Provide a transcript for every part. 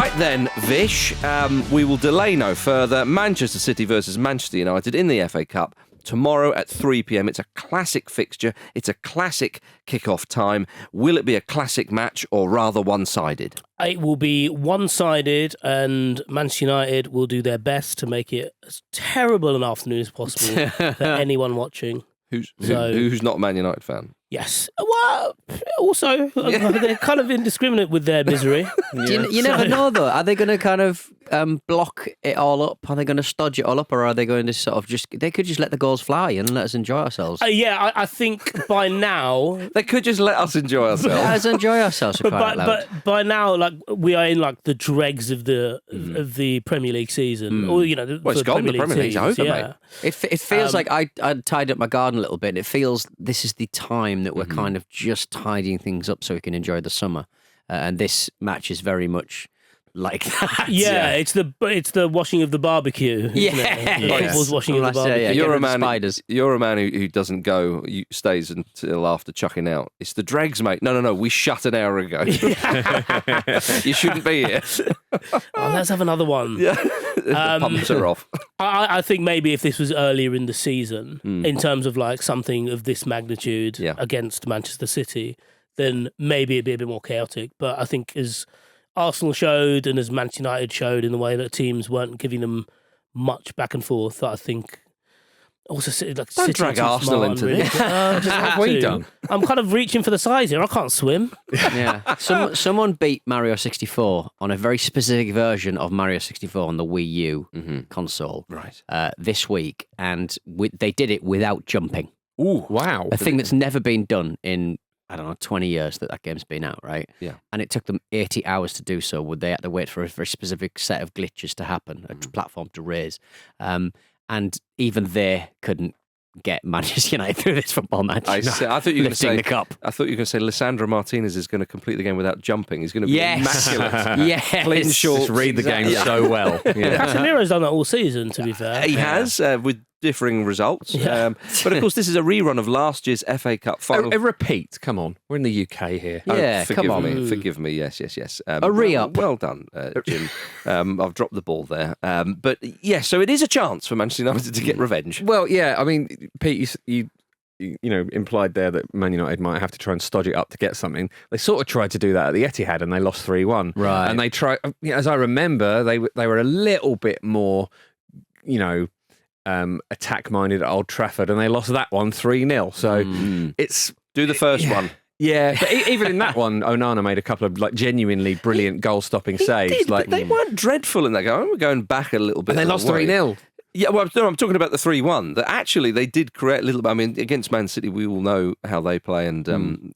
Right then, Vish, we will delay no further. Manchester City versus Manchester United in the FA Cup tomorrow at 3 p.m. It's a classic fixture. It's a classic kick-off time. Will it be a classic match or rather one-sided? It will be one-sided, and Manchester United will do their best to make it as terrible an afternoon as possible for anyone watching. Who's not a Man United fan? Yes. Well, also, they're kind of indiscriminate with their misery. You never know, though. Are they going to kind of block it all up? Are they going to stodge it all up? Or are they going to sort of they could just let the goals fly and let us enjoy ourselves? I think by now... They could just let us enjoy ourselves. Let us enjoy ourselves, but by now, like, we are in like the dregs of the Premier League season. Or, it's gone. The Premier League's over, mate. It feels like I tied up my garden a little bit. It feels this is the time that we're kind of just tidying things up so we can enjoy the summer. And this match is very much like that. Yeah, it's the washing of the barbecue. People's washing of the barbecue. You're a man who doesn't go, stays until after chucking out. It's the dregs, mate. No. We shut an hour ago. You shouldn't be here. Let's have another one. Yeah. The pumps are off. I think maybe if this was earlier in the season, in terms of like something of this magnitude against Manchester City, then maybe it'd be a bit more chaotic. But I think as Arsenal showed and as Manchester United showed in the way that teams weren't giving them much back and forth, I think also like don't drag Arsenal into this. Just have we done? I'm kind of reaching for the size here. I can't swim. Yeah. Someone beat Mario 64 on a very specific version of Mario 64 on the Wii U console this week, and they did it without jumping. Ooh, wow. A thing that's never been done in, I don't know, 20 years that game's been out, right? Yeah. And it took them 80 hours to do so. They had to wait for a very specific set of glitches to happen, a platform to raise. And even they couldn't get Manchester United through this football match. I thought you were going to say the cup. I thought you were going to say Lisandro Martinez is going to complete the game without jumping. He's going to be immaculate. Yes. Clean shorts. Just read the game so well. Yeah. Casemiro's done that all season, to be fair. He has, with differing results. Yeah. But of course, this is a rerun of last year's FA Cup final. A repeat. Come on. We're in the UK here. Yeah, Forgive me. Yes. A re-up. Well done, Jim. I've dropped the ball there. But yes, so it is a chance for Manchester United to get revenge. Well, yeah. I mean, Pete, you implied there that Man United might have to try and stodge it up to get something. They sort of tried to do that at the Etihad and they lost 3-1. Right. And they tried, as I remember, they were a little bit more, attack-minded at Old Trafford, and they lost that one 3-0. So it's... Do the first one. Yeah, but even in that one, Onana made a couple of genuinely brilliant goal-stopping saves. Did, but they weren't dreadful in that game. We're going back a little bit. And they lost 3-0. Yeah, well, no, I'm talking about the 3-1. That actually they did create a little bit. I mean, against Man City, we all know how they play, and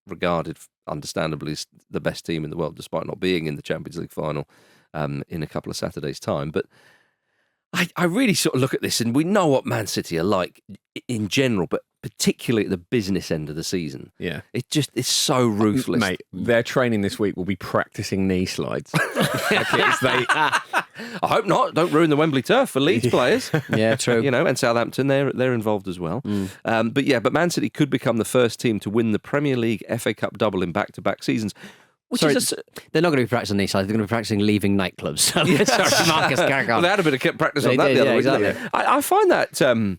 regarded understandably as the best team in the world, despite not being in the Champions League final in a couple of Saturdays' time. But I really sort of look at this, and we know what Man City are like in general, but particularly at the business end of the season. Yeah. It's so ruthless. Mate, their training this week will be practising knee slides. I hope not. Don't ruin the Wembley turf for Leeds players. Yeah, true. And Southampton, they're involved as well. But Man City could become the first team to win the Premier League FA Cup double in back-to-back seasons. They're not going to be practicing these sides. They're going to be practicing leaving nightclubs. So, sorry, Marcus, carry on. Well, they had a bit of practice on that the other week. Exactly. I find that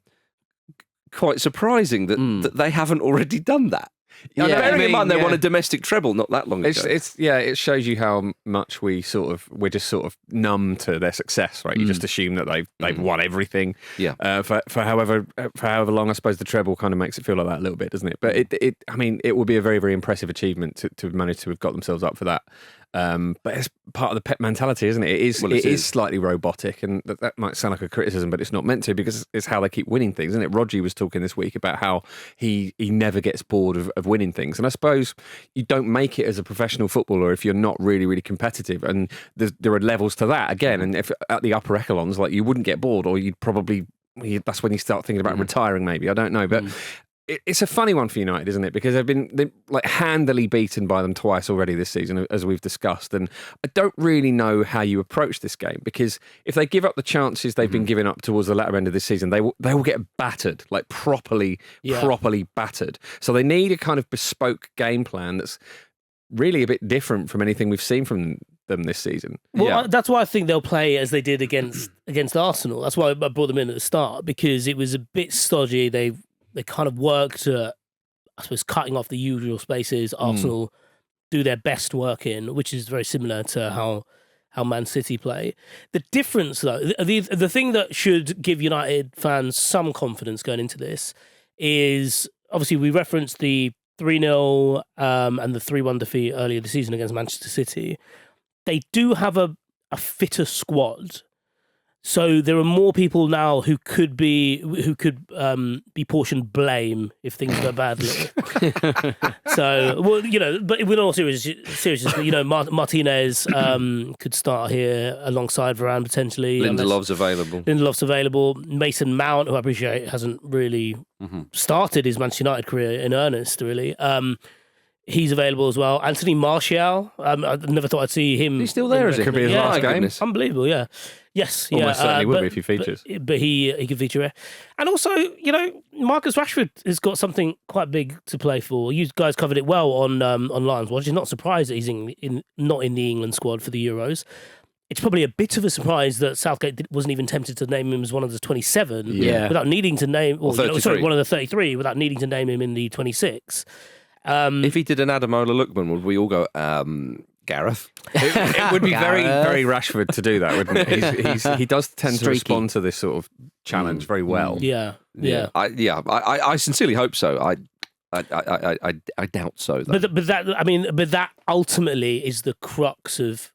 quite surprising that they haven't already done that. Bearing in mind they won a domestic treble not that long ago. It shows you how much we're just sort of numb to their success, right? You just assume that they've won everything. Yeah. For however long, I suppose the treble kind of makes it feel like that a little bit, doesn't it? But it would be a very, very impressive achievement to manage to have got themselves up for that. But it's part of the Pep mentality, isn't it? It is slightly robotic, and that might sound like a criticism, but it's not meant to, because it's how they keep winning things, isn't it? Rodri was talking this week about how he never gets bored of winning things, and I suppose you don't make it as a professional footballer if you're not really, really competitive, and there are levels to that again. And if at the upper echelons, like, you wouldn't get bored, or that's when you start thinking about retiring, maybe. I don't know, but. It's a funny one for United, isn't it? Because they've been handily beaten by them twice already this season, as we've discussed. And I don't really know how you approach this game, because if they give up the chances they've been giving up towards the latter end of this season, they will get battered, like properly battered. So they need a kind of bespoke game plan that's really a bit different from anything we've seen from them this season. Well, that's why I think they'll play as they did against Arsenal. That's why I brought them in at the start, because it was a bit stodgy. They kind of worked at, I suppose, cutting off the usual spaces. Arsenal do their best work in, which is very similar to how Man City play. The difference, though, the thing that should give United fans some confidence going into this is, obviously, we referenced the 3-0 and the 3-1 defeat earlier this season against Manchester City. They do have a fitter squad. So there are more people now who could be portioned blame if things go badly. So, well, you know, but with all seriousness, you know, Martinez could start here alongside Varane potentially. Lindelof's available. Mason Mount, who I appreciate hasn't really started his Manchester United career in earnest, really. He's available as well. Anthony Martial. I never thought I'd see him. He's still there, is he? Could be his last game. Unbelievable, yeah. Yes, Almost certainly will be if he features. But he can feature here. And also, you know, Marcus Rashford has got something quite big to play for. You guys covered it well on Lions Watch. You're not surprised that he's not in the England squad for the Euros. It's probably a bit of a surprise that Southgate wasn't even tempted to name him as one of the 27 without needing to name... Or 33. One of the 33 without needing to name him in the 26. If he did an Ademola Lookman, would we all go, Gareth? It would be very, very Rashford to do that, wouldn't it? He does tend to respond to this sort of challenge very well. Yeah. I sincerely hope so. I doubt so, though. But that ultimately is the crux of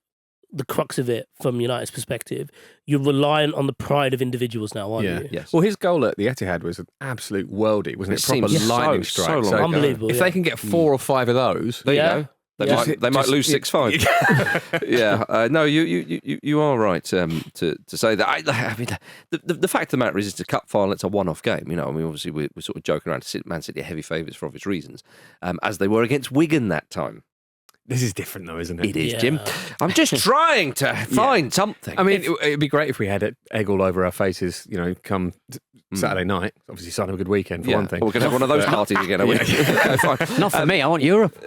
it from United's perspective. You're reliant on the pride of individuals now, aren't you? Yes. Well, his goal at the Etihad was an absolute worldie, wasn't it? Proper lightning strike. So long ago. Unbelievable. If they can get 4 or 5 of those, there you go. They might lose 6-5. No, you are right to say that. I mean, the fact of the matter is, it's a cup final. It's a one-off game. You know, I mean, obviously we're sort of joking around. Man City are heavy favourites for obvious reasons, as they were against Wigan that time. This is different, though, isn't it? It is, Jim. I'm just trying to find something. I mean, it'd be great if we had egg all over our faces, you know, come Saturday night. Obviously, sign of a good weekend, for one thing. We're going to have one of those parties again, are we? Okay, fine. Not for me. I want Europe.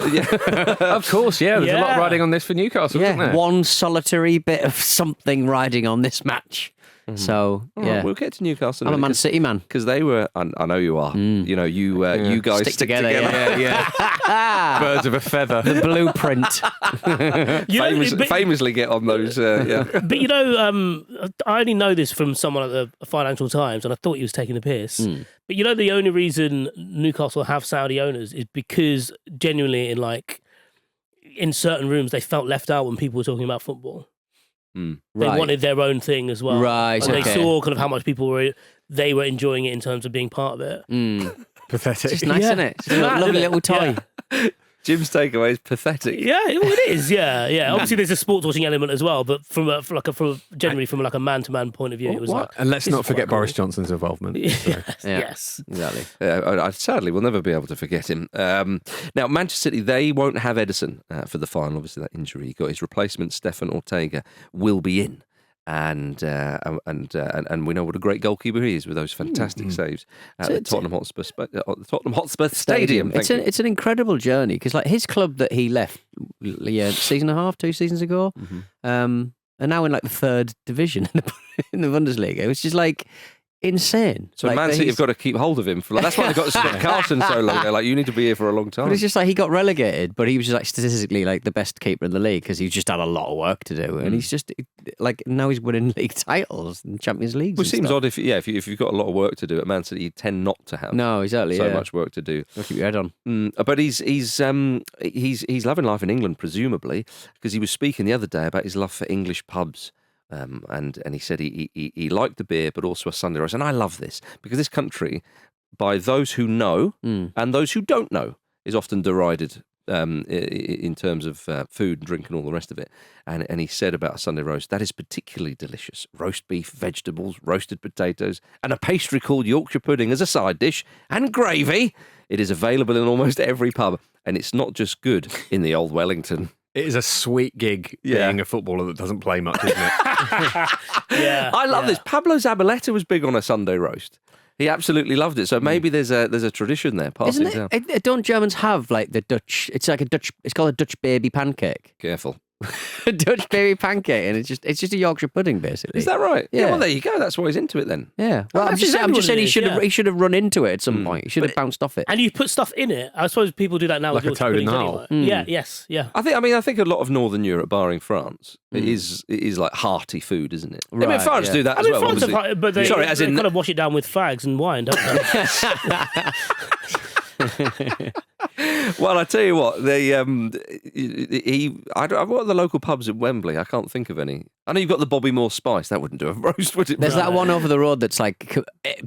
Of course, yeah. There's a lot riding on this for Newcastle, isn't there? One solitary bit of something riding on this match. So, right, we'll get to Newcastle. I'm a Man City man. Because they were, I know you are, you know, you guys stick together. Yeah. Birds of a feather. The blueprint. Famously get on those, But, you know, I only know this from someone at the Financial Times, and I thought he was taking the piss. But, you know, the only reason Newcastle have Saudi owners is because genuinely in certain rooms, they felt left out when people were talking about football. They wanted their own thing as well. Right. And they saw kind of how much people were enjoying it in terms of being part of it. Pathetic. It's nice, isn't it? It's a lovely little toy. Yeah. Jim's takeaway is pathetic. Yeah, it is. Yeah. Obviously, there's a sports watching element as well, but from a man-to-man point of view, it was like. And let's not forget Boris Johnson's involvement. Yes, exactly. I sadly will never be able to forget him. Now, Manchester City, they won't have Ederson for the final. Obviously, that injury he got. His replacement, Stefan Ortega, will be in. And we know what a great goalkeeper he is with those fantastic saves at the Tottenham Hotspur Stadium. It's an incredible journey because like his club that he left season and a half, 2 seasons ago, are now in like the 3rd division in the Bundesliga, which is like insane. So Man City have got to keep hold of him. That's why they got Scott Carlton so long. They're like, you need to be here for a long time. But it's just like he got relegated, but he was just like statistically like the best keeper in the league because he just had a lot of work to do, and he's just like now he's winning league titles and Champions Leagues. Well, it seems odd if you've got a lot of work to do at Man City, you tend not to have. No, exactly. So much work to do. Keep your head on. But he's loving life in England, presumably, because he was speaking the other day about his love for English pubs. And he said he liked the beer, but also a Sunday roast. And I love this because this country, by those who know and those who don't know, is often derided in terms of food and drink and all the rest of it. And he said about a Sunday roast, that is particularly delicious. Roast beef, vegetables, roasted potatoes, and a pastry called Yorkshire pudding as a side dish, and gravy. It is available in almost every pub. And it's not just good in the old Wellington. It is a sweet gig being a footballer that doesn't play much, isn't it? I love this. Pablo Zabaleta was big on a Sunday roast. He absolutely loved it. So maybe there's a tradition there passing down. Don't Germans have like the Dutch? It's like a Dutch. It's called a Dutch baby pancake. Careful. Dutch baby pancake, and it's just a Yorkshire pudding, basically. Is that right? Yeah. Well, there you go. That's why he's into it then. Yeah. Well, I'm just saying he should have run into it at some point. He should have bounced off it. And you put stuff in it. I suppose people do that now like with a toad in the hole. Yeah. Yes. Yeah. I think a lot of Northern Europe, barring France, it is like hearty food, isn't it? Right, I mean, France do that as well. France obviously. but they as in kind of wash it down with fags and wine, don't they? Well, I tell you what, what are the local pubs in Wembley? I can't think of any. I know you've got the Bobby Moore Spice. That wouldn't do a roast, would it? There's that one over the road that's like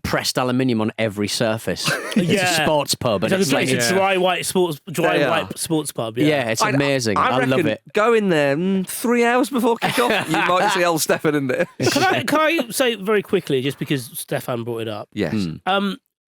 pressed aluminium on every surface. It's a sports pub. It's like a dry white sports pub. Yeah, it's amazing. I love it. Go in there 3 hours before kick-off. You might see old Stefan in there. Can I say very quickly, just because Stefan brought it up? Yes.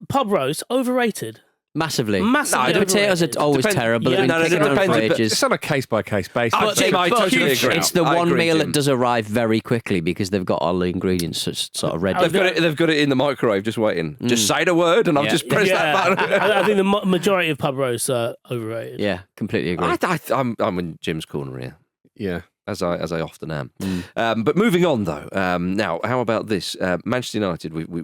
Pub roast, overrated. Massively. The potatoes are always terrible. Yeah, it depends. It's on a case-by-case basis. I totally agree. It's the one meal that does arrive very quickly because they've got all the ingredients sort of ready. They've got it in the microwave, just waiting. Just say the word and I'll just press that button. I think the majority of pub roasts are overrated. Yeah, completely agree. I'm in Jim's corner here. Yeah. As I often am. But moving on, though. Now, how about this? Manchester United, we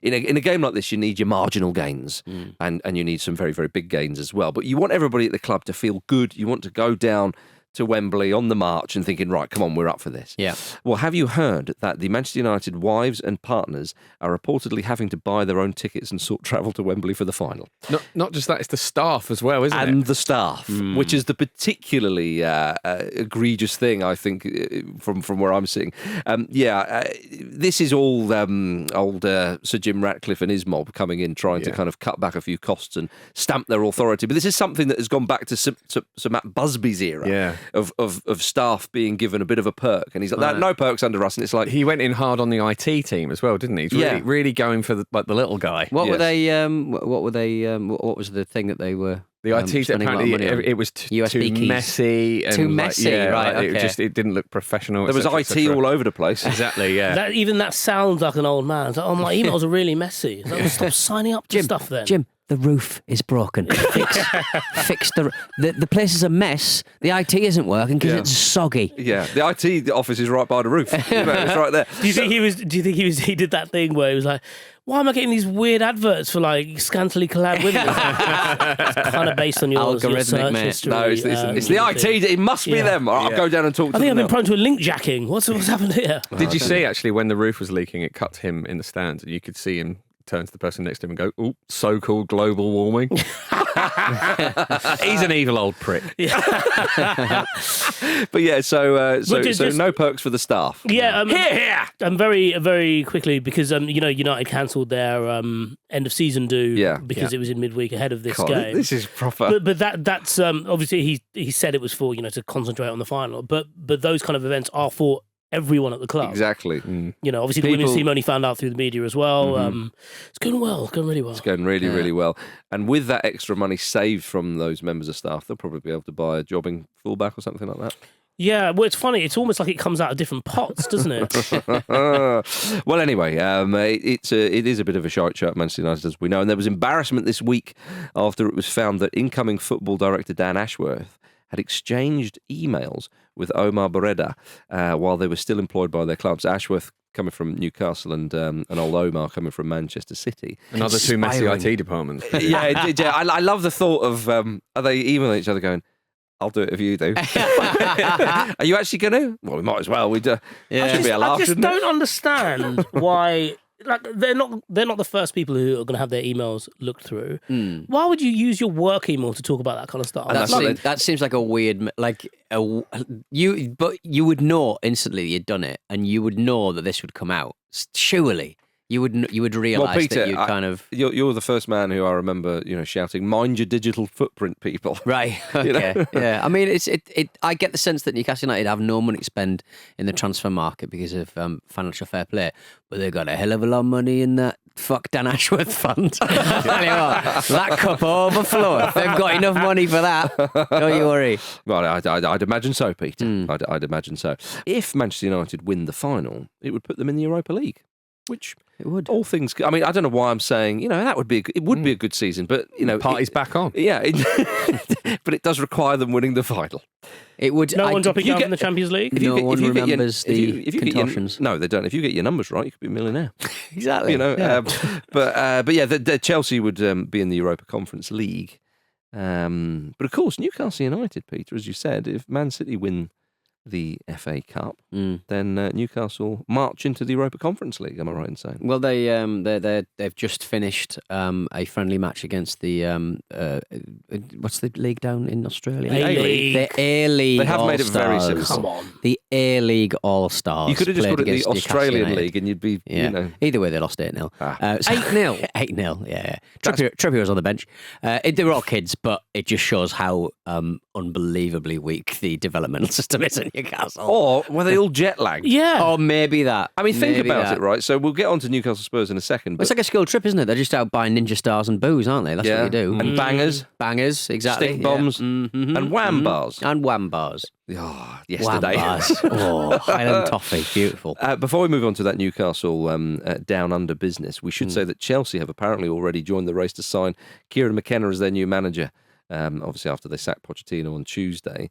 in a game like this, you need your marginal gains and you need some very, very big gains as well. But you want everybody at the club to feel good. You want to go down to Wembley on the march and thinking, right, come on, we're up for this. Yeah. Well, have you heard that the Manchester United wives and partners are reportedly having to buy their own tickets and sort travel to Wembley for the final? Not just that, it's the staff as well, isn't it? And the staff, which is the particularly egregious thing, I think, from where I'm sitting. This is all old Sir Jim Ratcliffe and his mob coming in, trying to kind of cut back a few costs and stamp their authority. But this is something that has gone back to Sir Matt Busby's era. Yeah. Of staff being given a bit of a perk, and he's like, no perks under us, and it's like he went in hard on the IT team as well, didn't he? He's really going for the little guy. What were they? What was the thing that they were? The IT apparently it was too messy. And too messy, right? Okay. It didn't look professional. There was IT all over the place. Exactly, yeah. That sounds like an old man. It's like, my emails are really messy. Like, stop signing up to stuff then. Jim, the roof is broken. Fix the place is a mess. The IT isn't working because it's soggy. Yeah, the IT office is right by the roof. It's right there. Do you think he did that thing where he was like, why am I getting these weird adverts for like scantily clad women? It's kind of based on your search history. No, it's the IT. It must be them. I'll go down and talk to them. I think I've been prone to a link jacking. What's happened here? Did you see actually when the roof was leaking, it cut him in the stands, and you could see him turn to the person next to him and go, "Oh, so-called global warming." He's an evil old prick. But yeah, so no perks for the staff. Yeah, here. Very, very quickly because United cancelled their end of season do because it was in midweek ahead of this game. This is proper. But that's obviously he said it was for to concentrate on the final. But those kind of events are for everyone at the club. Exactly. Obviously the women's team only found out through the media as well. It's going well. It's going really well. It's going really, really well. And with that extra money saved from those members of staff, they'll probably be able to buy a jobbing fullback or something like that. Yeah, well, it's funny. It's almost like it comes out of different pots, doesn't it? Well, anyway, it is a bit of a shite show at Manchester United, as we know. And there was embarrassment this week after it was found that incoming football director Dan Ashworth had exchanged emails with Omar Bereda while they were still employed by their clubs. Ashworth coming from Newcastle and old Omar coming from Manchester City. Another two messy IT departments. I love the thought of are they emailing each other going, I'll do it if you do. Are you actually going to? Well, we might as well. We do. Yeah. I just don't understand why. Like they're not the first people who are going to have their emails looked through. Why would you use your work email to talk about that kind of stuff? That seems like a weird, you would know instantly that you'd done it, and you would know that this would come out. Surely. You would realise Peter, that you'd kind of... You're the first man who I remember, shouting, "Mind your digital footprint, people." Right. Okay. Yeah. I mean, I get the sense that Newcastle United have no money to spend in the transfer market because of financial fair play, but they've got a hell of a lot of money in that Dan Ashworth fund. That cup overflow. If they've got enough money for that, don't you worry. Well, I'd imagine so, Peter. I'd imagine so. If Manchester United win the final, it would put them in the Europa League, which It would. All things. I mean, I don't know why I'm saying, that would be. It would be a good season, but Party's back on. Yeah, but it does require them winning the final. It would. No one dropping out in the Champions League. No one remembers the contortions. No, they don't. If you get your numbers right, you could be a millionaire. Exactly. Yeah. But yeah, the Chelsea would be in the Europa Conference League. But of course, Newcastle United, Peter, as you said, if Man City win the FA Cup, then Newcastle march into the Europa Conference League. Am I right in saying? Well, they've just finished a friendly match against the what's the league down in Australia? A-League. The A-League. They have made it very All-Stars. simple. Come on. The A-League All-Stars. You could have just played called it the against Newcastle Australian United. League, and you'd be, Yeah. Either way, they lost 8-0. 8-0? 8-0, yeah. Trippier was on the bench. They were all kids, but it just shows how unbelievably weak the developmental system is in Newcastle. Or were they all jet lagged? Yeah. Or maybe that. I mean, think Maybe about that. it, right? So we'll get on to Newcastle Spurs in a second. But It's like a school trip, isn't it? They're just out buying ninja stars and booze, aren't they? That's what they do. And bangers, Bangers, exactly. stick bombs, yeah. and wham bars. And wham bars. Oh, Wham yesterday. bars. Oh, Highland toffee. Beautiful. Before we move on to that Newcastle down under business, we should say that Chelsea have apparently already joined the race to sign Kieran McKenna as their new manager. Obviously, after they sacked Pochettino on Tuesday.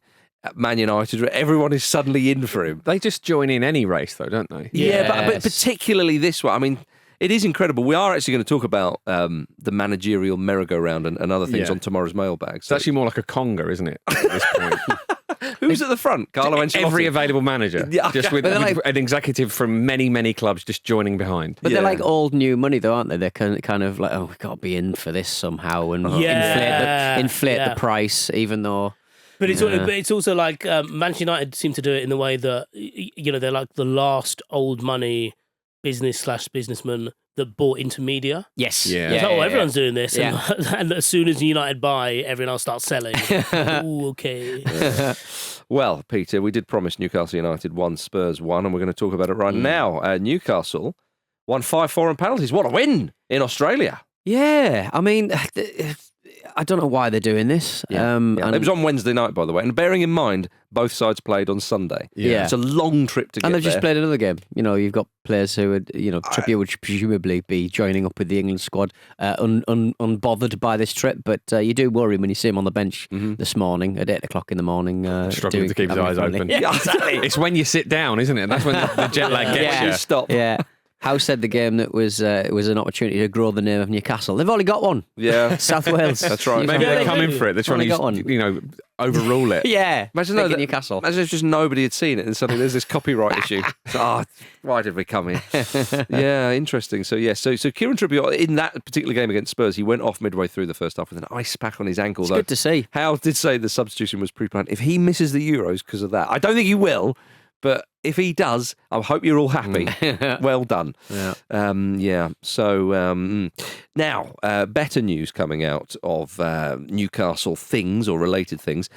Man United, everyone is suddenly in for him. They just join in any race, though, don't they? Yeah, but Yes. particularly this one. I mean, it is incredible. We are actually going to talk about the managerial merry-go-round and other things on tomorrow's mailbag. It's actually more like a conga, isn't it, at this point? Who's at the front? Carlo Ancelotti? Every available manager. Yeah. Just with, But they're with like- an executive from many, many clubs just joining behind. But Yeah. they're like old new money, though, aren't they? They're kind of like, we've got to be in for this somehow and inflate the price, even though. But it's also like Manchester United seem to do it in the way that they're like the last old money businessman that bought into media. Yes. Yeah. It's like, everyone's doing this, Yeah. and as soon as United buy, everyone else starts selling. Ooh, okay. Well, Peter, we did promise Newcastle United 1, Spurs 1, and we're going to talk about it right now. Newcastle won 5-4 on penalties. What a win in Australia. Yeah. I mean, I don't know why they're doing this. And it was on Wednesday night, by the way. And bearing in mind, both sides played on Sunday. Yeah. It's a long trip to get And they've just there. played another game. You've got players who would, Trippier would presumably be joining up with the England squad, unbothered by this trip. But you do worry when you see him on the bench this morning at 8 o'clock in the morning. Struggling to keep his eyes open. Yeah, exactly. It's when you sit down, isn't it? That's when the jet lag gets Yeah. you. Stop. Yeah. House said the game that was an opportunity to grow the name of Newcastle. They've already got one. Yeah. South Wales. That's right. Maybe Yeah, they're they coming do. for it. They're trying Only got to, overrule it. Yeah. Imagine Big in that Newcastle. Imagine if just nobody had seen it and suddenly there's this copyright issue. So, why did we come here? Yeah, interesting. So Kieran Trippier, in that particular game against Spurs, he went off midway through the first half with an ice pack on his ankle. It's good to see. Hal did say the substitution was pre-planned. If he misses the Euros because of that, I don't think he will, but if he does, I hope you're all happy. Well done. Yeah. So now, better news coming out of Newcastle things or related things.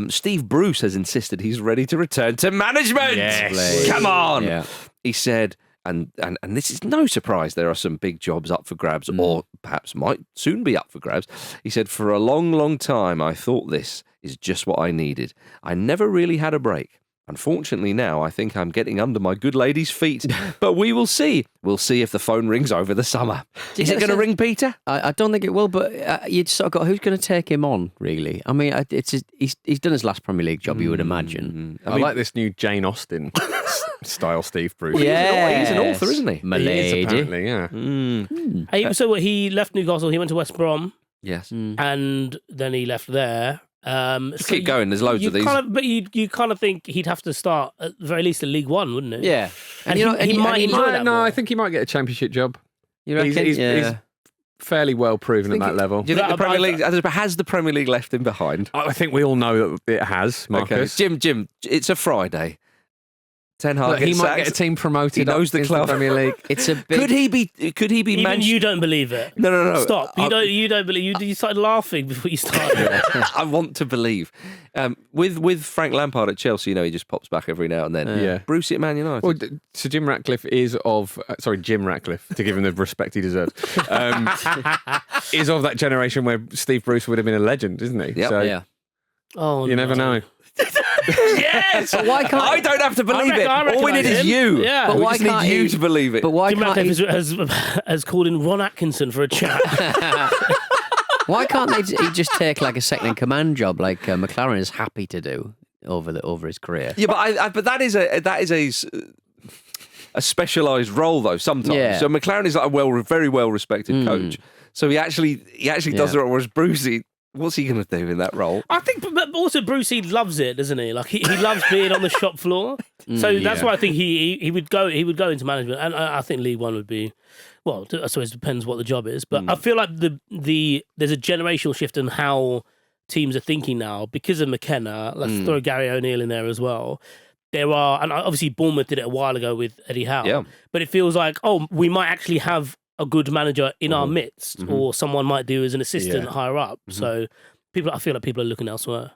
Steve Bruce has insisted he's ready to return to management. Yes. Come on. Yeah. He said, and this is no surprise, there are some big jobs up for grabs, or perhaps might soon be up for grabs. He said, for a long, long time, I thought this is just what I needed. I never really had a break. Unfortunately, now I think I'm getting under my good lady's feet, but we will see. We'll see if the phone rings over the summer. Is it going to ring, Peter? I don't think it will, but you'd sort of got who's going to take him on, really? I mean, he's done his last Premier League job, you would imagine. I like this new Jane Austen style Steve Bruce. Yeah. He's an author, isn't he? He is, Milady. apparently, yeah. So he left Newcastle, he went to West Brom, Yes. and then he left there. Just keep going. There's loads of these. But you kind of think he'd have to start at the very least in League One, wouldn't it? Yeah. And he might enjoy that No, more. I think he might get a championship job. You reckon? He's fairly well proven at that level. Do you think the But Premier League has the Premier League left him behind? I think we all know that it has, Marcus. Okay. Jim, it's a Friday. Ten Hag Look, he gets might sacked. get a team promoted. He knows up the into club. Premier League. It's a big... Could he be? Even managed? you don't believe it. No. Stop. You don't believe. You started laughing before you started. I want to believe. With Frank Lampard at Chelsea, he just pops back every now and then. Yeah. Brucey at Man United. Well, so Jim Ratcliffe is of Jim Ratcliffe, to give him the respect he deserves, is of that generation where Steve Bruce would have been a legend, isn't he? Yep. So Yeah. Oh, you never know. Yes. But why can't I don't have to believe it. I All we need is you. Yeah. But We why just need can't you he- to believe it. But why Jim can't Ratcliffe he, has called in Ron Atkinson for a chat. why can't he just take like a second in command job like McLaren is happy to do over his career? Yeah, but that is a specialised role though. Sometimes, Yeah. so McLaren is like a very well respected coach. So he actually does it. Whereas Brucey, what's he going to do in that role? I think, but also Brucey loves it, doesn't he? Like he loves being on the shop floor. So that's why I think he would go into management, and I think League One would be. Well, I suppose it depends what the job is, but I feel like there's a generational shift in how teams are thinking now because of McKenna. Let's throw Gary O'Neill in there as well. There are, and obviously Bournemouth did it a while ago with Eddie Howe. Yeah. But it feels like, we might actually have a good manager in our midst, or someone might do as an assistant higher up. So I feel like people are looking elsewhere.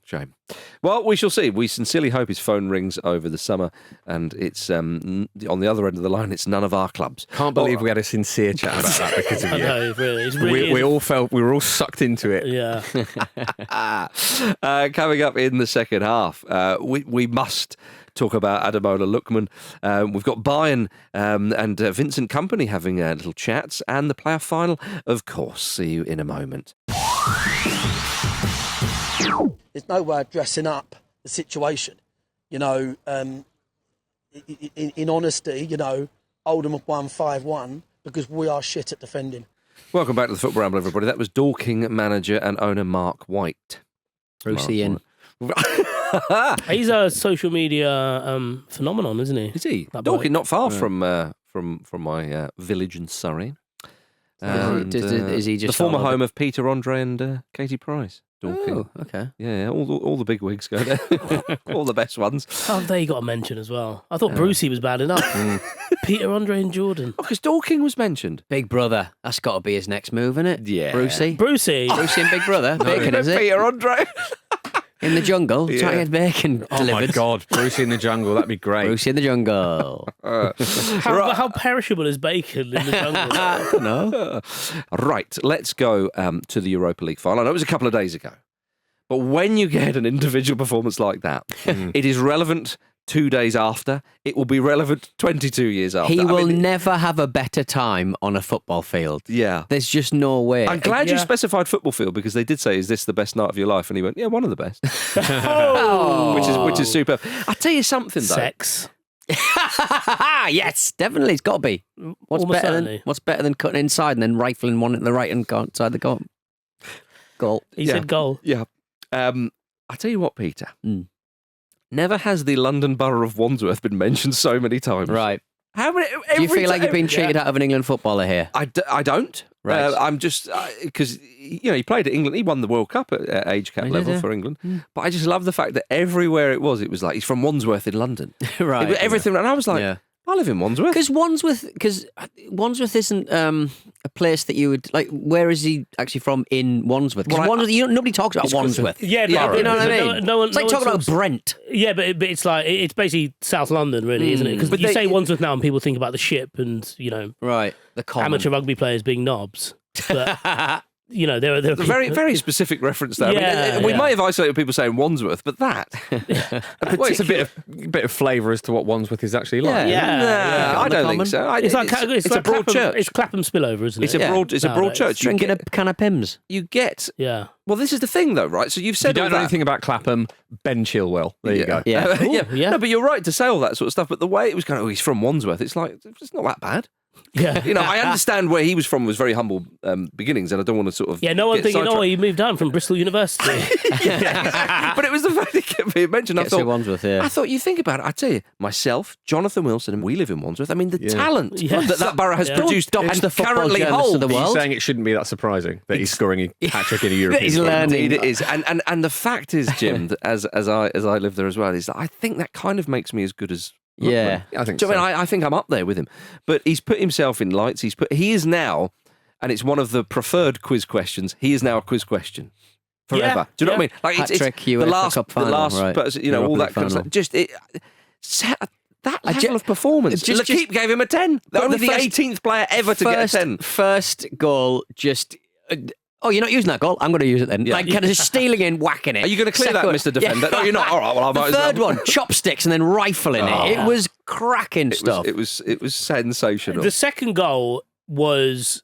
Shame. Well, we shall see. We sincerely hope his phone rings over the summer, and it's on the other end of the line. It's none of our clubs. Can't believe we had a sincere chat about that because of I you. know, really. It's really We all felt we were all sucked into it. yeah. Coming up in the second half, we must talk about Ademola Lookman. We've got Bayern and Vincent Kompany having little chats, and the playoff final, of course. See you in a moment. There's no way of dressing up the situation. In honesty, Oldham have won 5-1 because we are shit at defending. Welcome back to the Football Ramble, everybody. That was Dorking manager and owner Mark White. Brucey in. He's a social media phenomenon, isn't he? Is he? That Dorking, bloke. not far from my village in Surrey. Is he just the former all over- home of Peter Andre and Katie Price? Dorking. Oh, okay. Yeah, all the big wigs go there. All the best ones. Oh, they got a mention as well. I thought Brucey was bad enough. Peter, Andre and Jordan. Oh, because Dorking was mentioned. Big Brother. That's got to be his next move, isn't it? Yeah. Brucey. Brucey. Brucey and Big Brother. Bacon, is it? Peter Andre. In the jungle. Yeah. Trying to get bacon Oh delivered. my God, Brucey in the jungle, that'd be great. Brucey in the jungle. How perishable is bacon in the jungle? No. Right, let's go to the Europa League final. I know it was a couple of days ago, but when you get an individual performance like that, it is relevant 2 days after. It will be relevant 22 years after. He will never have a better time on a football field. Yeah. There's just no way. I'm glad you Yeah. specified football field because they did say, "Is this the best night of your life?" And he went, "Yeah, one of the best," Oh. which is superb. I'll tell you something though. Sex. Yes, definitely. It's got to be. Almost certainly. What's better than cutting inside and then rifling one at the right and outside the goal? Goal. He said goal. Yeah. I'll tell you what, Peter. Never has the London borough of Wandsworth been mentioned so many times. Right. How many? Do you feel like you've been cheated out of an England footballer here? I don't. Right. I'm just because he played at England. He won the World Cup at age cap He did, level yeah. for England. But I just love the fact that everywhere it was like he's from Wandsworth in London. Right. Everything, and I was like, Yeah. I live in Wandsworth. Because Wandsworth isn't a place that you would like. Where is he actually from in Wandsworth? Because Well, nobody talks about Wandsworth. Yeah, you know what I mean. No one, It's like no one talking talks- about Brent. Yeah, but it's like it's basically South London, really, isn't it? Because But you they- say Wandsworth now, and people think about the ship and Right. The common. amateur rugby players being knobs. But there are A very, very specific reference there. Yeah, we yeah. might have isolated people saying Wandsworth, but that. Well, it's a bit of flavour as to what Wandsworth is actually like. Yeah. Nah, I On the don't think common. so. It's like it's like a broad Clapham, church. It's Clapham spillover, isn't it? It's a broad nowadays. church. Drinking a can of Pimm's. You get. Yeah. Well, this is the thing, though, right? So you've If you said all don't know that. anything about Clapham, Ben Chilwell. There you go. Yeah. yeah. No, but you're right to say all that sort of stuff. But the way it was going, he's from Wandsworth. It's like it's not that bad. Yeah. I understand where he was from was very humble beginnings, and I don't want to sort of Yeah, no one get thinking, sidetracked. he moved down from Bristol University. But it was the fact that kept being mentioned. Gets to Wandsworth, yeah. I thought you think about it. I tell you, myself, Jonathan Wilson, and we live in Wandsworth. I mean, the talent Yes. that borough has Yeah. produced Don't and stop the football currently journalists of holds. the Are you world. saying it shouldn't be that surprising that he's scoring a hat-trick in a European He's football? learning. Indeed, it is, and the fact is, Jim, that as I live there as well, is that I think that kind of makes me as good as. Yeah. I think Do you know so. what I mean? I think I'm up there with him. But he's put himself in lights. He is now, and it's one of the preferred quiz questions. He is now a quiz question forever. Yeah, Do you know what I mean? yeah. Like Hat-trick, the UEFA last, Cup the final, last right. person, all Europa that League kind of final. stuff. That level ju- of performance. just- L'Equipe gave him a 10. But Only the the first- 18th player ever to get a 10. First goal, just oh, you're not using that goal? I'm going to use it then. Like, kind of just stealing in, whacking it. Are you going to clear that, Mr. Defender? No, you're not. All right, well, I might The as well. third one, chopsticks and then rifling it. It was cracking stuff. It was sensational. The second goal was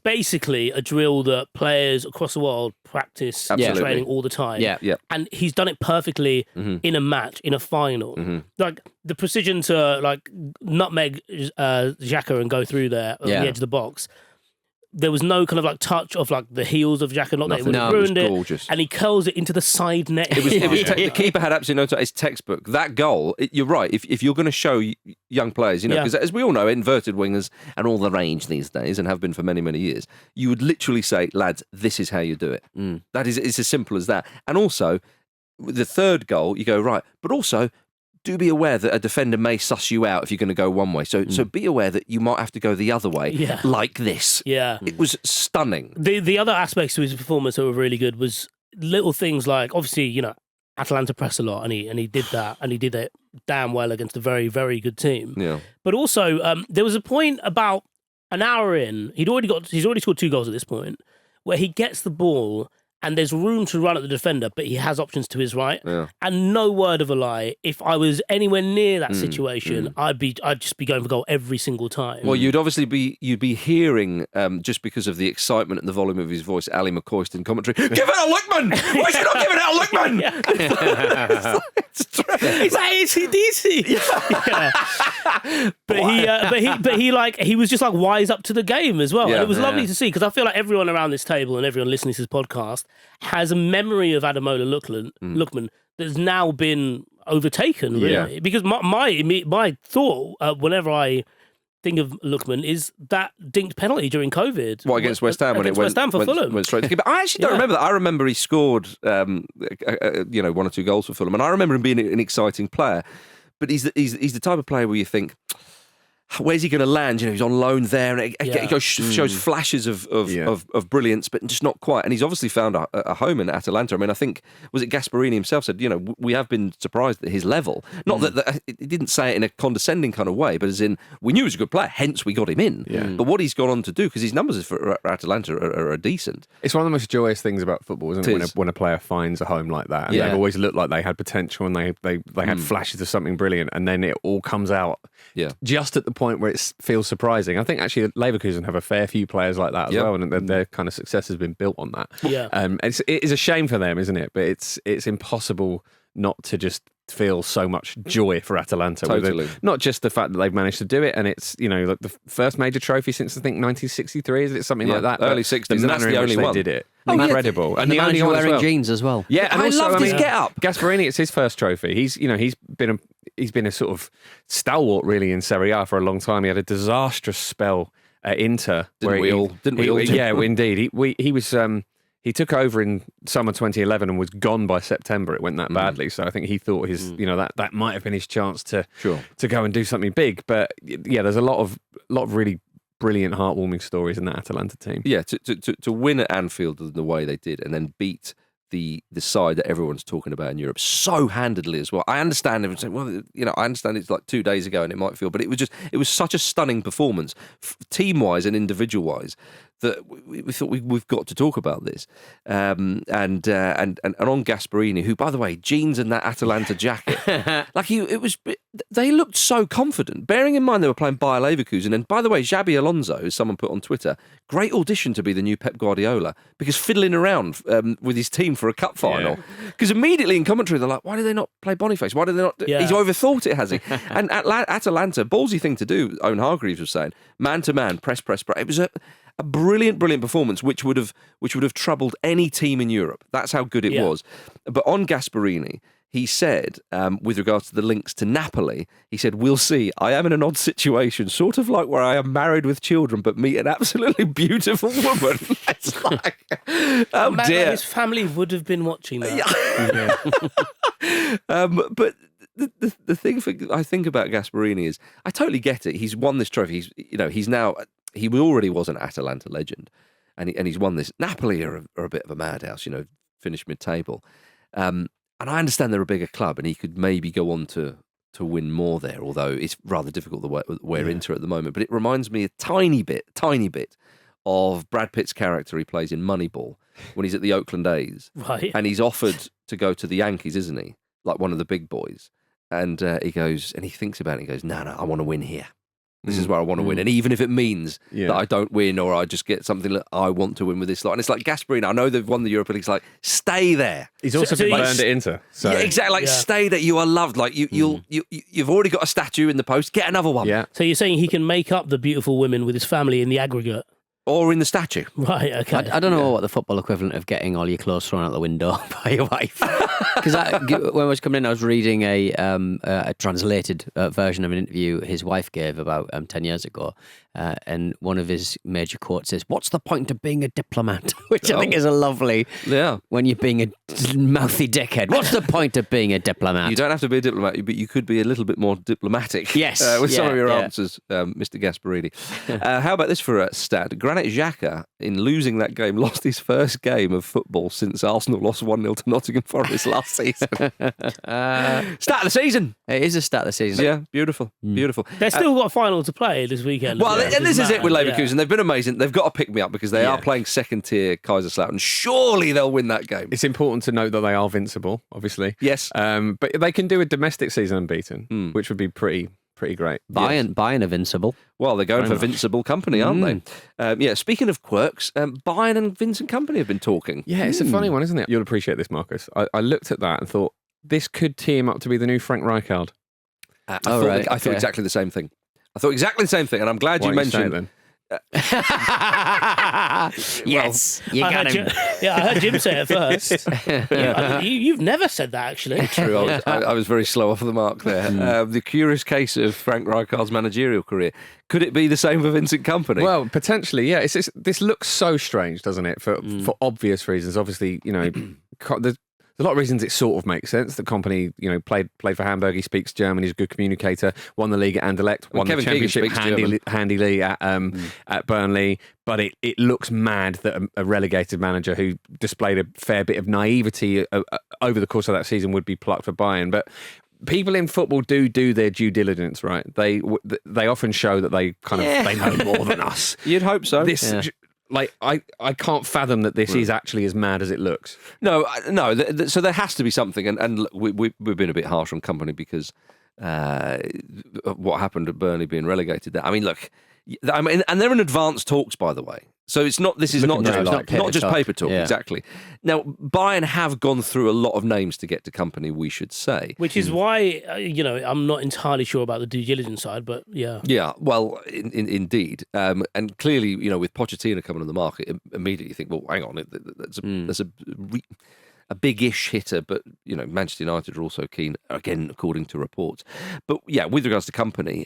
basically a drill that players across the world practice training all the time. Yeah. And he's done it perfectly in a match, in a final. Like the precision to like nutmeg Xhaka and go through there on the edge of the box. There was no kind of like touch of like the heels of Xhaka, not that it would have ruined it. Gorgeous. And he curls it into the side net. It was the keeper had absolutely no touch. It's textbook. That goal, you're right. If you're going to show young players, because as we all know, inverted wingers and all the range these days, and have been for many, many years, you would literally say, lads, this is how you do it. That is, it's as simple as that. And also, with the third goal, you go, right, but also, do be aware that a defender may suss you out if you're going to go one way. So be aware that you might have to go the other way, like this. Yeah. It was stunning. The other aspects to his performance that were really good was little things like, obviously, Atalanta press a lot, and he did that, and he did it damn well against a very, very good team. Yeah. But also, there was a point about an hour in, he's already scored 2 goals at this point, where he gets the ball and there's room to run at the defender, but he has options to his right. Yeah. And no word of a lie, if I was anywhere near that situation, I'd just be going for goal every single time. Well, you'd be hearing, just because of the excitement and the volume of his voice, Ali McCoist in commentary, give it a Lookman! Why is he not giving it a Lookman? It's like AC/DC. But he was just like wise up to the game as well. Yeah. And it was lovely to see, because I feel like everyone around this table and everyone listening to this podcast has a memory of Ademola Lookman that's now been overtaken, really. Yeah. Because my thought whenever I think of Lookman is that dinked penalty during COVID. What, against West Ham? Against West Ham for Fulham. Went straight to keeper. I actually don't remember that. I remember he scored 1 or 2 goals for Fulham, and I remember him being an exciting player. But he's the type of player where you think, where's he going to land? He's on loan there, and it shows flashes of brilliance, but just not quite. And he's obviously found a home in Atalanta. I mean, I think, was it Gasperini himself said, we have been surprised at his level. Not that he didn't say it in a condescending kind of way, but as in, we knew he was a good player, hence we got him in. Yeah. But what he's gone on to do, because his numbers for Atalanta are decent. It's one of the most joyous things about football, isn't it? When a player finds a home like that, and they've always looked like they had potential, and they had flashes of something brilliant, and then it all comes out just at the point where it feels surprising. I think actually Leverkusen have a fair few players like that as well, and their kind of success has been built on that. Yeah. It is a shame for them, isn't it? But it's impossible not to just feel so much joy for Atalanta. Totally. Not just the fact that they've managed to do it, and it's like the first major trophy since I think 1963, is it something like that? Early 60s, and that's the only one. They did it. And Incredible. the the only manager one as wearing well. jeans as well. Yeah, and I also, loved his get up. Gasperini, it's his first trophy. He's been a sort of stalwart really in Serie A for a long time. He had a disastrous spell at Inter. Didn't we all? Yeah, indeed. He was. He took over in summer 2011 and was gone by September. It went that badly, so I think he thought his, that might have been his chance to go and do something big. But yeah, there's a lot of really brilliant, heartwarming stories in that Atalanta team. Yeah, to win at Anfield the way they did, and then beat the side that everyone's talking about in Europe so handedly as well. I understand everyone saying, well, I understand it's like 2 days ago and it might feel, but it was such a stunning performance, team-wise and individual-wise, that we thought we've got to talk about this. And on Gasperini, who, by the way, jeans and that Atalanta jacket, they looked so confident. Bearing in mind they were playing Bayer Leverkusen, and by the way, Xabi Alonso, as someone put on Twitter, great audition to be the new Pep Guardiola, because fiddling around with his team for a cup final. Because immediately in commentary they're like, why do they not play Boniface? Why do they not? He's overthought it, has he? And Atalanta, ballsy thing to do. Owen Hargreaves was saying, man to man, press. It was a brilliant performance, which would have troubled any team in Europe. That's how good it was. But on Gasperini, he said, with regards to the links to Napoli, he said, we'll see. I am in an odd situation, sort of like where I am married with children, but meet an absolutely beautiful woman. It's like, oh dear. His family would have been watching that. But the thing I think about Gasperini is, I totally get it. He's won this trophy. He already was an Atalanta legend, and he's won this. Napoli are a bit of a madhouse, finished mid-table. And I understand they're a bigger club, and he could maybe go on to win more there, although it's rather difficult where Inter at the moment. But it reminds me a tiny bit of Brad Pitt's character he plays in Moneyball when he's at the Oakland A's. Right. And he's offered to go to the Yankees, isn't he? Like one of the big boys. And he goes, and he thinks about it, and he goes, no, I want to win here. This is where I want to win. And even if it means that I don't win or I just get something that I want to win with this lot. And it's like Gasperini, I know they've won the Europa League. It's like, stay there. He's also been burned at Inter. So. Yeah, exactly. Like, stay there. You are loved. Like, you've already got a statue in the post. Get another one. Yeah. So you're saying he can make up the beautiful women with his family in the aggregate? Or in the statue. Right, okay. I don't know what the football equivalent of getting all your clothes thrown out the window by your wife. Because when I was coming in, I was reading a translated version of an interview his wife gave about 10 years ago. And one of his major quotes is, "What's the point of being a diplomat?" Which I think is a lovely, when you're being a mouthy dickhead. What's the point of being a diplomat? You don't have to be a diplomat, but you could be a little bit more diplomatic. Yes. With some of your answers, Mr. Gasperini. How about this for a stat? Granit Xhaka, in losing that game, lost his first game of football since Arsenal lost 1-0 to Nottingham Forest last season. Start of the season. It is a start of the season. Yeah, beautiful. Beautiful. They've still got a final to play this weekend. Well, and this is it with Leverkusen. Yeah. They've been amazing. They've got to pick me up because they are playing second-tier Kaiserslautern. Surely they'll win that game. It's important to note that they are invincible, obviously. Yes. But they can do a domestic season unbeaten, which would be pretty great. Bayern invincible. Well, they're going for Vincible Kompany, aren't they? Speaking of quirks, Bayern and Vincent Kompany have been talking. Yeah, it's a funny one, isn't it? You'll appreciate this, Marcus. I looked at that and thought, this could tee him up to be the new Frank Rijkaard. I thought exactly the same thing. And I'm glad you mentioned it. Yes, you got him. I heard Jim say it first. You've never said that, actually. True, I was very slow off the mark there. The curious case of Frank Rijkaard's managerial career. Could it be the same for Vincent Kompany? Well, potentially, yeah. This looks so strange, doesn't it? For obvious reasons. Obviously, there's a lot of reasons it sort of makes sense. The Kompany, played for Hamburg. He speaks German. He's a good communicator. Won the league at Anderlecht. Won the championship handily at Burnley. But it looks mad that a relegated manager who displayed a fair bit of naivety over the course of that season would be plucked for Bayern. But people in football do their due diligence, right? They often show that they they know more than us. You'd hope so. I can't fathom that this is actually as mad as it looks. No. So there has to be something, and look, we've been a bit harsh on Kompany because what happened at Burnley being relegated there. I mean, look, and they're in advanced talks, by the way. So it's not. This is not just paper talk. Yeah. Exactly. Now, Bayern have gone through a lot of names to get to Kompany, we should say. Which is why I'm not entirely sure about the due diligence side, but yeah. Yeah. Well, indeed, and clearly, with Pochettino coming on the market, immediately you think, well, hang on, that's a big-ish hitter, but Manchester United are also keen, again, according to reports. But yeah, with regards to Kompany.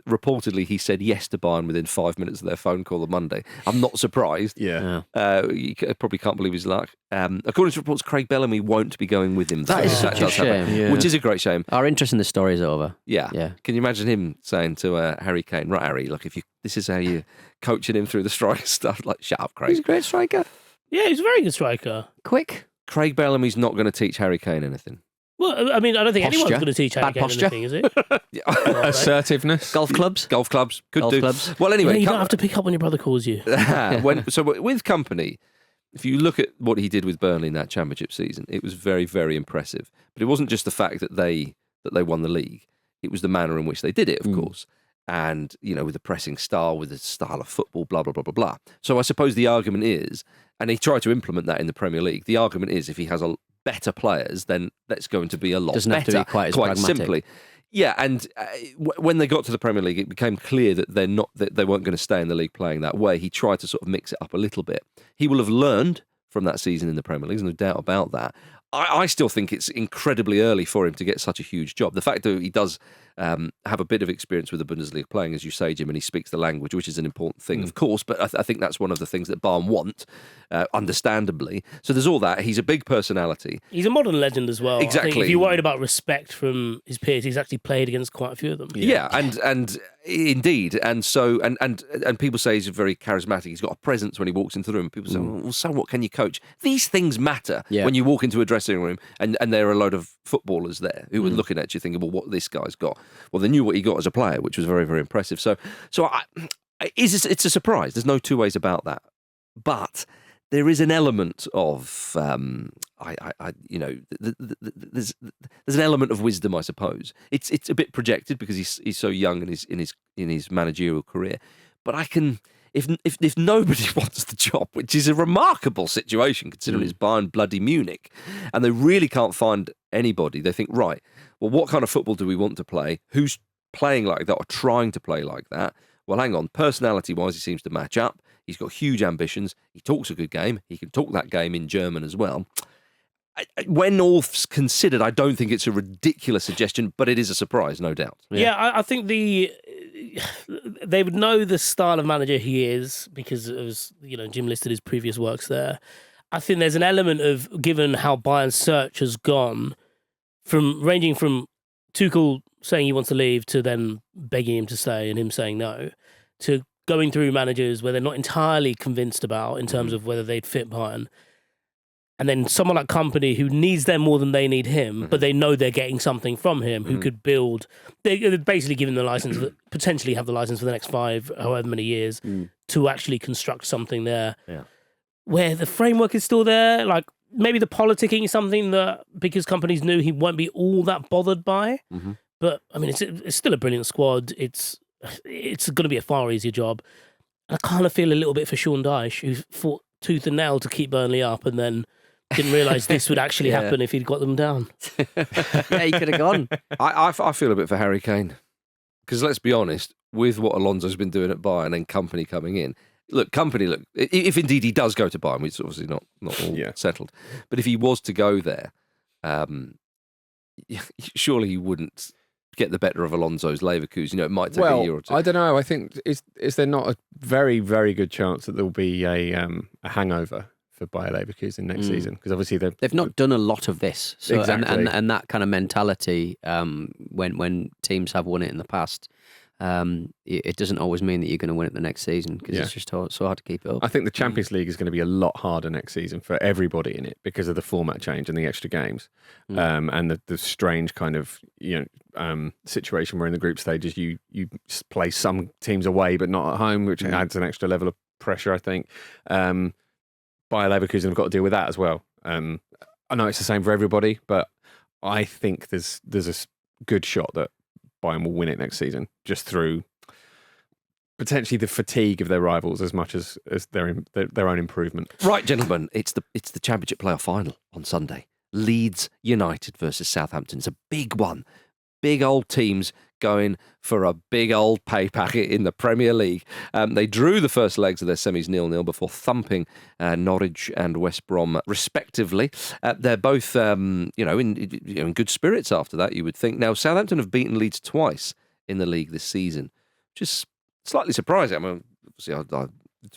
Reportedly, he said yes to Bayern within 5 minutes of their phone call on Monday. I'm not surprised. Yeah. You probably can't believe his luck. According to reports, Craig Bellamy won't be going with him. That is such a shame. Which is a great shame. Our interest in the story is over. Yeah. Yeah. Can you imagine him saying to Harry Kane, "Right, Harry, look, this is how you're coaching him through the striker stuff." Like, shut up, Craig. He's a great striker. Yeah, he's a very good striker. Quick. Craig Bellamy's not going to teach Harry Kane anything. Well, I mean, I don't think anyone's going to teach Harry Kane anything, is it? Assertiveness. Golf clubs. Could do. Clubs. Well, anyway, you don't have to pick up when your brother calls you. So with Kompany, if you look at what he did with Burnley in that championship season, it was very, very impressive. But it wasn't just the fact that they won the league; it was the manner in which they did it, of course. And with the pressing style, with the style of football, blah blah blah blah blah. So I suppose the argument is, and he tried to implement that in the Premier League. The argument is, if he has better players, then that's going to be a lot Doesn't better. have to be quite as pragmatic. Simply. Yeah, and when they got to the Premier League, it became clear that they weren't going to stay in the league playing that way. He tried to sort of mix it up a little bit. He will have learned from that season in the Premier League, there's no doubt about that. I still think it's incredibly early for him to get such a huge job. The fact that he does have a bit of experience with the Bundesliga playing, as you say, Jim, and he speaks the language, which is an important thing, of course, but I think that's one of the things that Bayern want, understandably. So there's all that. He's a big personality. He's a modern legend as well. Exactly. I think if you're worried about respect from his peers, he's actually played against quite a few of them. Yeah, and indeed. And so, and people say he's very charismatic. He's got a presence when he walks into the room. People say, well, so what can you coach? These things matter when you walk into a dressing room and there are a load of footballers there who are looking at you thinking, well, what this guy's got? Well, they knew what he got as a player, which was very, very impressive. So It's a surprise. There's no two ways about that. But there is an element of, there's an element of wisdom, I suppose. It's a bit projected because he's so young in his managerial career. But I can, if nobody wants the job, which is a remarkable situation considering it's Bayern bloody Munich, and they really can't find anybody, they think, right, well, what kind of football do we want to play? Who's playing like that or trying to play like that? Well, hang on, personality-wise, he seems to match up. He's got huge ambitions. He talks a good game. He can talk that game in German as well. When all's considered, I don't think it's a ridiculous suggestion, but it is a surprise, no doubt. Yeah, I think they would know the style of manager he is because, Jim listed his previous works there. I think there's an element of, given how Bayern's search has gone, ranging from Tuchel saying he wants to leave to then begging him to stay and him saying no, to going through managers where they're not entirely convinced about in terms of whether they'd fit Bayern. And then someone like Kompany who needs them more than they need him, but they know they're getting something from him, who could build. They're basically given the license, potentially have the license for the next 5, however many years, to actually construct something there. Yeah. Where the framework is still there, like maybe the politicking is something that, because Kompany's new, he won't be all that bothered by. But I mean, it's still a brilliant squad. It's going to be a far easier job. And I kind of feel a little bit for Sean Dyche, who fought tooth and nail to keep Burnley up and then didn't realise this would actually happen if he'd got them down. Yeah, he could have gone. I feel a bit for Harry Kane. Because let's be honest, with what Alonso's been doing at Bayern and Kompany coming in, Kompany, if indeed he does go to Bayern, it's obviously not all settled, but if he was to go there, surely he wouldn't get the better of Alonso's Leverkusen. It might take a year or two. I don't know. I think is there not a very, very good chance that there'll be a hangover for Bayer Leverkusen next season? Because obviously they've not done a lot of this. So, exactly. and that kind of mentality, when teams have won it in the past, it doesn't always mean that you're going to win it the next season because it's just so hard to keep it up. I think the Champions League is going to be a lot harder next season for everybody in it because of the format change and the extra games, and the strange kind of situation where in the group stages you play some teams away but not at home, which adds an extra level of pressure. I think Bayer Leverkusen have got to deal with that as well. I know it's the same for everybody, but I think there's a good shot that Bayern will win it next season, just through potentially the fatigue of their rivals as much as their own improvement. Right, gentlemen, it's the Championship playoff final on Sunday. Leeds United versus Southampton. It's a big one. Big old teams going for a big old pay packet in the Premier League. They drew the first legs of their semis 0-0 before thumping Norwich and West Brom respectively. They're both in good spirits after that, you would think. Now, Southampton have beaten Leeds twice in the league this season, which is slightly surprising. I mean, obviously,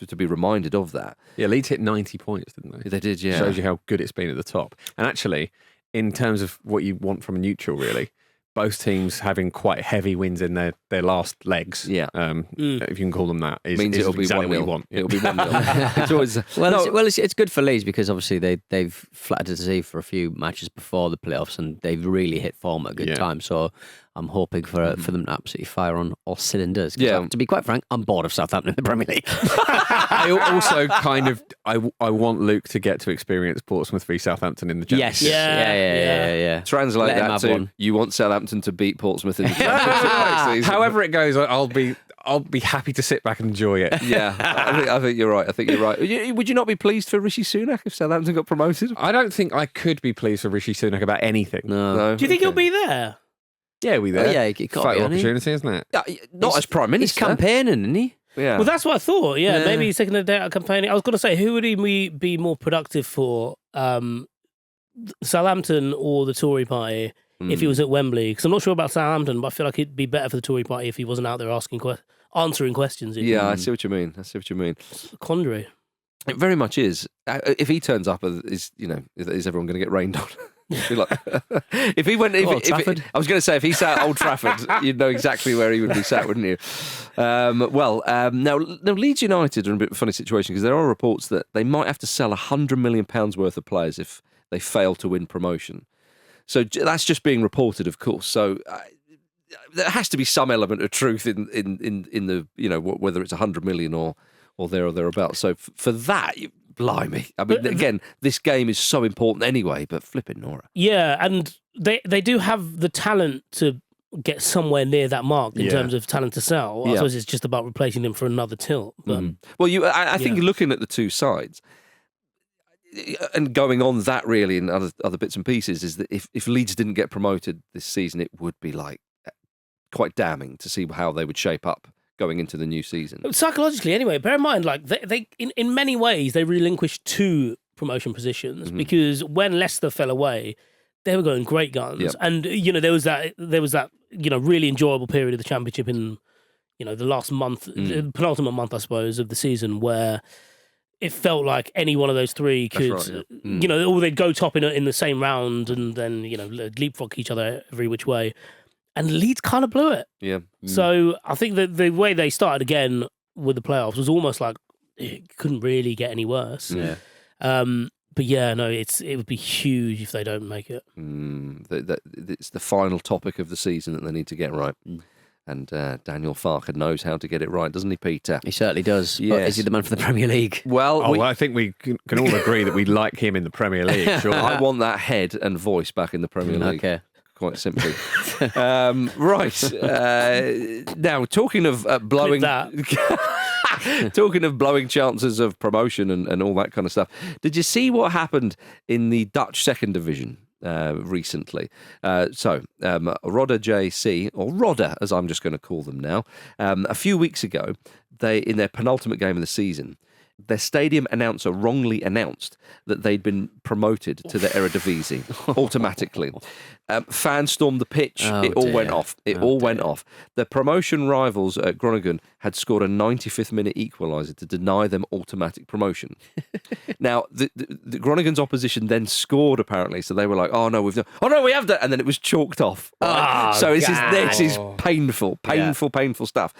to be reminded of that. Yeah, Leeds hit 90 points, didn't they? They did, yeah. Shows you how good it's been at the top. And actually, in terms of what you want from a neutral, really, both teams having quite heavy wins in their last legs. Yeah, if you can call them that, means it'll be exactly 1-0. what you want. It'll be 1-0. It's always it's good for Leeds because obviously they've flattered to see for a few matches before the playoffs and they've really hit form at a good time. So I'm hoping for them to absolutely fire on all cylinders. Yeah, to be quite frank, I'm bored of Southampton in the Premier League. I also I want Luke to get to experience Portsmouth v Southampton in the Championship. Yes, yeah. Translate that to you want Southampton to beat Portsmouth in the Championship next season. However it goes, I'll be happy to sit back and enjoy it. Yeah, I think you're right. Would you not be pleased for Rishi Sunak if Southampton got promoted? I don't think I could be pleased for Rishi Sunak about anything. No. Do you think he'll be there? Yeah, we there. Oh, yeah, he can't Fatal opportunity, isn't it? Not as Prime Minister. He's campaigning, isn't he? Yeah. Well, that's what I thought. Yeah, maybe he's taking a day out of campaigning. I was going to say, who would he be more productive for? Southampton or the Tory party if he was at Wembley? Because I'm not sure about Southampton, but I feel like it'd be better for the Tory party if he wasn't out there answering questions. Yeah, I see what you mean. Quandary. It very much is. If he turns up, is everyone going to get rained on? If he went, I was going to say, if he sat at Old Trafford, you'd know exactly where he would be sat, wouldn't you? Now Leeds United are in a bit of a funny situation because there are reports that they might have to sell £100 million worth of players if they fail to win promotion. So that's just being reported, of course. So there has to be some element of truth in the whether it's 100 million or there or thereabouts. So for that, blimey. I mean, again, this game is so important anyway. But flipping Nora. Yeah, and they do have the talent to get somewhere near that mark in terms of talent to sell. I suppose it's just about replacing them for another tilt. But well, I think looking at the two sides and going on that really in other bits and pieces is that if Leeds didn't get promoted this season, it would be like quite damning to see how they would shape up going into the new season. Psychologically, anyway, bear in mind, like they in many ways they relinquished 2 promotion positions because when Leicester fell away, they were going great guns, and there was that really enjoyable period of the Championship in the last month, the penultimate month, I suppose, of the season where it felt like any one of those 3 could, or they'd go top in the same round and then leapfrog each other every which way, and Leeds kind of blew it. Yeah. So I think that the way they started again with the playoffs was almost like it couldn't really get any worse. Yeah. But yeah, no, it would be huge if they don't make it. It's the final topic of the season that they need to get right. And Daniel Farker knows how to get it right, doesn't he, Peter? He certainly does. Yes. But is he the man for the Premier League? Well, I think we can all agree that we like him in the Premier League. Sure. I want that head and voice back in the Premier League. Okay. Quite simply. Right. Now, talking of blowing... Talking of blowing chances of promotion and all that kind of stuff, did you see what happened in the Dutch second division recently? So Roda JC, or Roda as I'm just going to call them now, a few weeks ago, in their penultimate game of the season, their stadium announcer wrongly announced that they'd been promoted to the Eredivisie automatically. Fans stormed the pitch. It all went off. It all went off. The promotion rivals at Groningen had scored a 95th minute equaliser to deny them automatic promotion. Now, the Groningen's opposition then scored, apparently, so they were like, oh no, we have done, and then it was chalked off. Right? So this is painful stuff.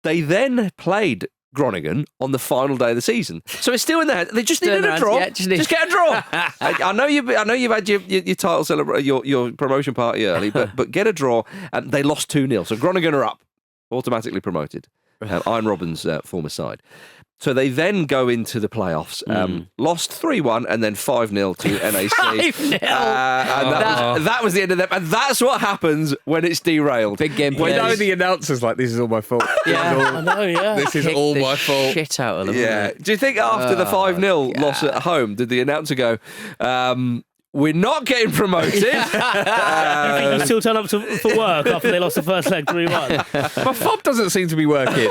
They then played Groningen on the final day of the season, so it's still in there. They just needed a draw. Yeah, just get a draw. I know you've had your title celebration, your promotion party early, but get a draw. And they lost 2-0, so Groningen are up, automatically promoted. Iron Robin's former side. So they then go into the playoffs, lost 3-1 and then 5-0 to NAC. 5-0! And that was the end of them. And that's what happens when it's derailed. Big game. We know the announcer's like, this is all my fault. I know, yeah. This is all my fault. Shit out of them. Yeah. Do you think after the 5-0 loss at home, did the announcer go, we're not getting promoted? You think you still turn up for work after they lost the first leg 3-1? My fob doesn't seem to be working.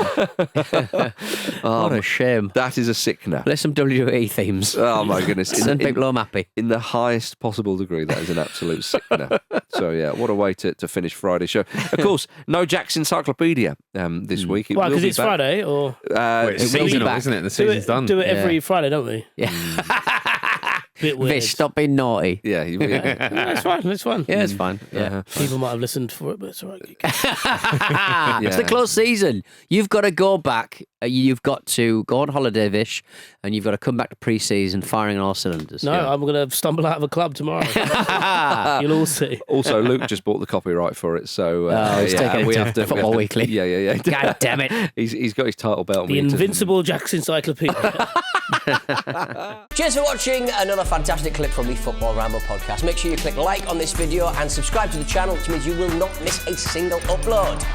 What a shame. That is a sickener. There's some WWE themes. Oh my goodness. Send people home happy. In the highest possible degree, that is an absolute sickener. So yeah, what a way to finish Friday's show. Of course, no Jack's Encyclopedia this week. Why, because it's Friday? Or it's seasonal, isn't it? The season's done. Do it every Friday, don't we? Yeah. Bit weird. Vish, stop being naughty. Yeah, it's fine. It's fine. Yeah, it's fine. Yeah, people might have listened for it, but it's all right. It's the close season. You've got to go back. You've got to go on holiday, Vish, and you've got to come back to pre-season firing on all cylinders. No, I'm going to stumble out of a club tomorrow. You'll all see. Also, Luke just bought the copyright for it, so we have to Football Weekly. Yeah. God damn it! He's got his title belt. The invincible Jack's Encyclopedia. Cheers for watching another fantastic clip from the Football Ramble podcast. Make sure you click like on this video and subscribe to the channel, which means you will not miss a single upload.